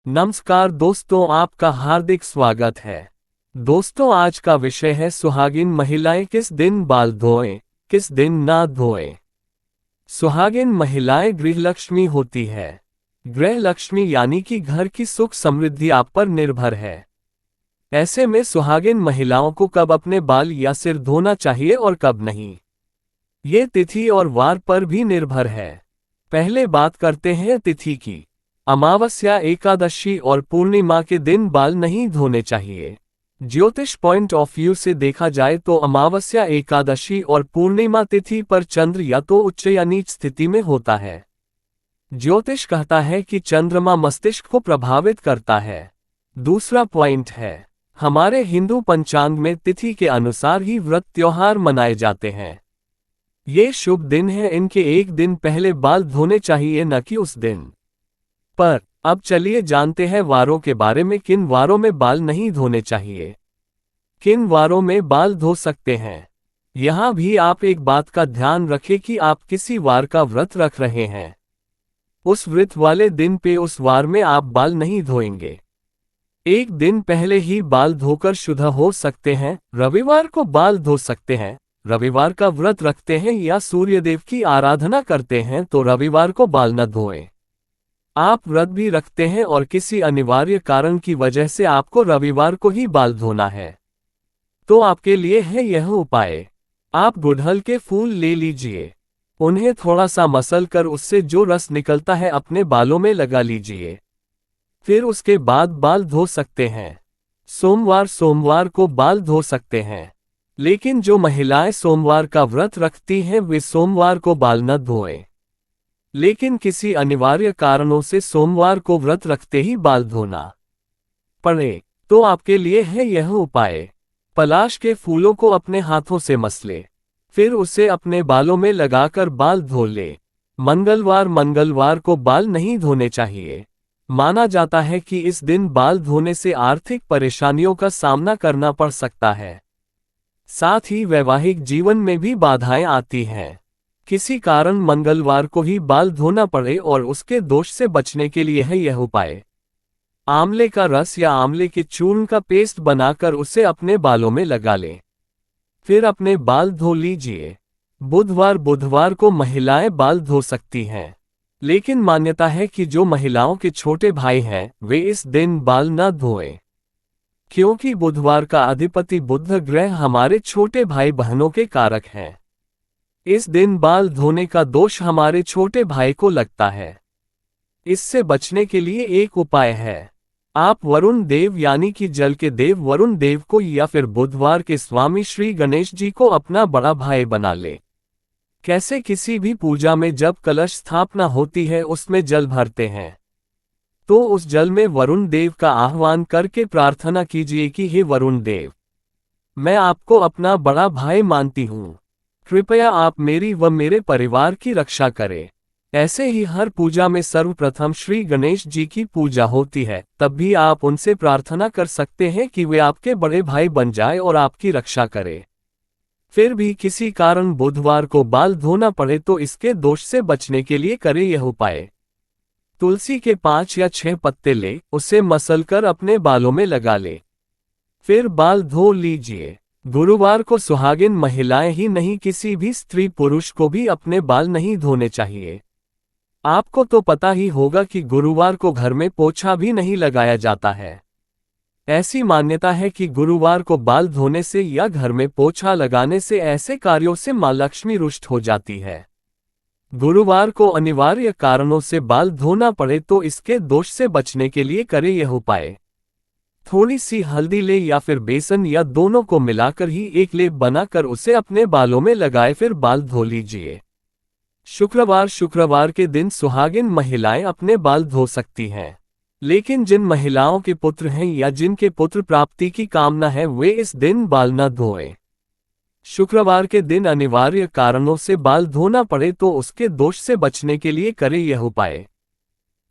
नमस्कार दोस्तों, आपका हार्दिक स्वागत है। दोस्तों, आज का विषय है सुहागिन महिलाएं किस दिन बाल धोएं, किस दिन ना धोएं। सुहागिन महिलाएं गृहलक्ष्मी होती है। गृहलक्ष्मी यानी कि घर की सुख समृद्धि आप पर निर्भर है। ऐसे में सुहागिन महिलाओं को कब अपने बाल या सिर धोना चाहिए और कब नहीं, ये तिथि और वार पर भी निर्भर है। पहले बात करते हैं तिथि की। अमावस्या, एकादशी और पूर्णिमा के दिन बाल नहीं धोने चाहिए। ज्योतिष पॉइंट ऑफ व्यू से देखा जाए तो अमावस्या, एकादशी और पूर्णिमा तिथि पर चंद्र या तो उच्च या नीच स्थिति में होता है। ज्योतिष कहता है कि चंद्रमा मस्तिष्क को प्रभावित करता है। दूसरा पॉइंट है, हमारे हिंदू पंचांग में तिथि के अनुसार ही व्रत त्योहार मनाए जाते हैं। ये शुभ दिन है, इनके एक दिन पहले बाल धोने चाहिए, न कि उस दिन पर। अब चलिए जानते हैं वारों के बारे में। किन वारों में बाल नहीं धोने चाहिए, किन वारों में बाल धो सकते हैं। यहां भी आप एक बात का ध्यान रखें कि आप किसी वार का व्रत रख रहे हैं। उस व्रत वाले दिन पे उस वार में आप बाल नहीं धोएंगे। एक दिन पहले ही बाल धोकर शुद्ध हो सकते हैं। रविवार को बाल धो सकते हैं। रविवार का व्रत रखते हैं या सूर्यदेव की आराधना करते हैं तो रविवार को बाल न धोएं। आप व्रत भी रखते हैं और किसी अनिवार्य कारण की वजह से आपको रविवार को ही बाल धोना है, तो आपके लिए है यह उपाय। आप गुड़हल के फूल ले लीजिए, उन्हें थोड़ा सा मसल कर उससे जो रस निकलता है अपने बालों में लगा लीजिए, फिर उसके बाद बाल धो सकते हैं। सोमवार को बाल धो सकते हैं, लेकिन जो महिलाएं सोमवार का व्रत रखती हैं वे सोमवार को बाल न धोएं। लेकिन किसी अनिवार्य कारणों से सोमवार को व्रत रखते ही बाल धोना पड़े तो आपके लिए है यह उपाय। पलाश के फूलों को अपने हाथों से मसले, फिर उसे अपने बालों में लगाकर बाल धो ले। मंगलवार को बाल नहीं धोने चाहिए। माना जाता है कि इस दिन बाल धोने से आर्थिक परेशानियों का सामना करना पड़ सकता है। साथ ही वैवाहिक जीवन में भी बाधाएं आती हैं। किसी कारण मंगलवार को ही बाल धोना पड़े और उसके दोष से बचने के लिए है यह उपाय। आंवले का रस या आंवले के चूर्ण का पेस्ट बनाकर उसे अपने बालों में लगा लें, फिर अपने बाल धो लीजिए। बुधवार को महिलाएं बाल धो सकती हैं, लेकिन मान्यता है कि जो महिलाओं के छोटे भाई हैं वे इस दिन बाल न धोएं, क्योंकि बुधवार का अधिपति बुध ग्रह हमारे छोटे भाई बहनों के कारक हैं। इस दिन बाल धोने का दोष हमारे छोटे भाई को लगता है। इससे बचने के लिए एक उपाय है, आप वरुण देव यानी कि जल के देव वरुण देव को या फिर बुधवार के स्वामी श्री गणेश जी को अपना बड़ा भाई बना ले। कैसे? किसी भी पूजा में जब कलश स्थापना होती है उसमें जल भरते हैं, तो उस जल में वरुण देव का आह्वान करके प्रार्थना कीजिए कि हे वरुण देव, मैं आपको अपना बड़ा भाई मानती हूँ, कृपया आप मेरी व मेरे परिवार की रक्षा करें। ऐसे ही हर पूजा में सर्वप्रथम श्री गणेश जी की पूजा होती है, तब भी आप उनसे प्रार्थना कर सकते हैं कि वे आपके बड़े भाई बन जाए और आपकी रक्षा करें। फिर भी किसी कारण बुधवार को बाल धोना पड़े तो इसके दोष से बचने के लिए करें यह उपाय। तुलसी के 5 या 6 पत्ते ले, उसे मसलकर अपने बालों में लगा ले, फिर बाल धो लीजिए। गुरुवार को सुहागिन महिलाएं ही नहीं, किसी भी स्त्री पुरुष को भी अपने बाल नहीं धोने चाहिए। आपको तो पता ही होगा कि गुरुवार को घर में पोछा भी नहीं लगाया जाता है। ऐसी मान्यता है कि गुरुवार को बाल धोने से या घर में पोछा लगाने से ऐसे कार्यों से मां लक्ष्मी रुष्ट हो जाती है। गुरुवार को अनिवार्य कारणों से बाल धोना पड़े तो इसके दोष से बचने के लिए करें यह उपाय। थोड़ी सी हल्दी ले या फिर बेसन या दोनों को मिलाकर ही एक लेप बनाकर उसे अपने बालों में लगाए, फिर बाल धो लीजिए। शुक्रवार के दिन सुहागिन महिलाएं अपने बाल धो सकती हैं, लेकिन जिन महिलाओं के पुत्र हैं या जिनके पुत्र प्राप्ति की कामना है वे इस दिन बाल न धोएं। शुक्रवार के दिन अनिवार्य कारणों से बाल धोना पड़े तो उसके दोष से बचने के लिए करें यह उपाय।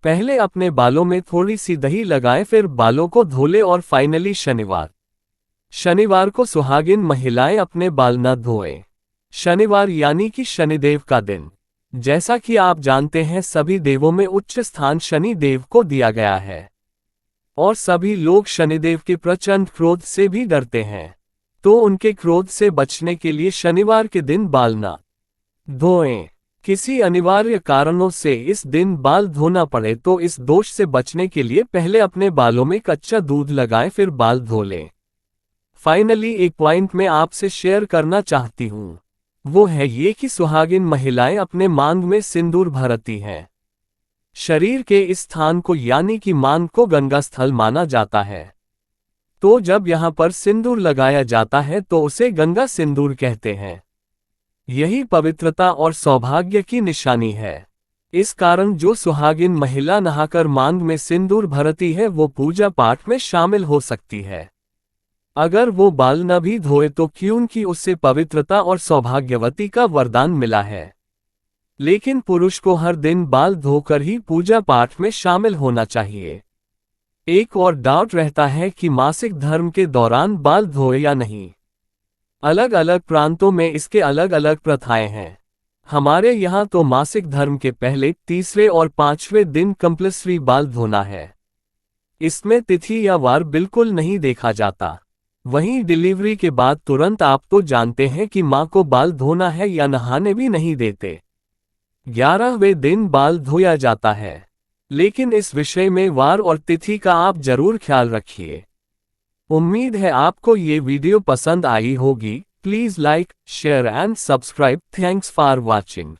पहले अपने बालों में थोड़ी सी दही लगाएं, फिर बालों को धो लें और फाइनली शनिवार को सुहागिन महिलाएं अपने बाल न धोएं। शनिवार यानी कि शनिदेव का दिन। जैसा कि आप जानते हैं सभी देवों में उच्च स्थान शनि देव को दिया गया है। और सभी लोग शनिदेव के प्रचंड क्रोध से भी डरते हैं, तो उनके क्रोध से बचने के लिए शनिवार के दिन बाल न धोएं। किसी अनिवार्य कारणों से इस दिन बाल धोना पड़े तो इस दोष से बचने के लिए पहले अपने बालों में कच्चा दूध लगाएं, फिर बाल धो लें। फाइनली एक पॉइंट मैं आपसे शेयर करना चाहती हूँ, वो है ये कि सुहागिन महिलाएं अपने मांग में सिंदूर भरती हैं। शरीर के इस स्थान को यानी कि मांग को गंगा स्थल माना जाता है, तो जब यहाँ पर सिंदूर लगाया जाता है तो उसे गंगा सिंदूर कहते हैं। यही पवित्रता और सौभाग्य की निशानी है। इस कारण जो सुहागिन महिला नहाकर मांग में सिंदूर भरती है वो पूजा पाठ में शामिल हो सकती है। अगर वो बाल न भी धोए तो क्योंकि उससे पवित्रता और सौभाग्यवती का वरदान मिला है। लेकिन पुरुष को हर दिन बाल धोकर ही पूजा पाठ में शामिल होना चाहिए। एक और डाउट रहता है कि मासिक धर्म के दौरान बाल धोए या नहीं। अलग अलग प्रांतों में इसके अलग अलग प्रथाएं हैं। हमारे यहाँ तो मासिक धर्म के पहले, तीसरे और 5वें दिन कंपल्सरी बाल धोना है। इसमें तिथि या वार बिल्कुल नहीं देखा जाता। वहीं डिलीवरी के बाद तुरंत आप तो जानते हैं कि माँ को बाल धोना है या नहाने भी नहीं देते। 11वें दिन बाल धोया जाता है, लेकिन इस विषय में वार और तिथि का आप जरूर ख्याल रखिए। उम्मीद है आपको ये वीडियो पसंद आई होगी। Please like, share and subscribe. Thanks for watching.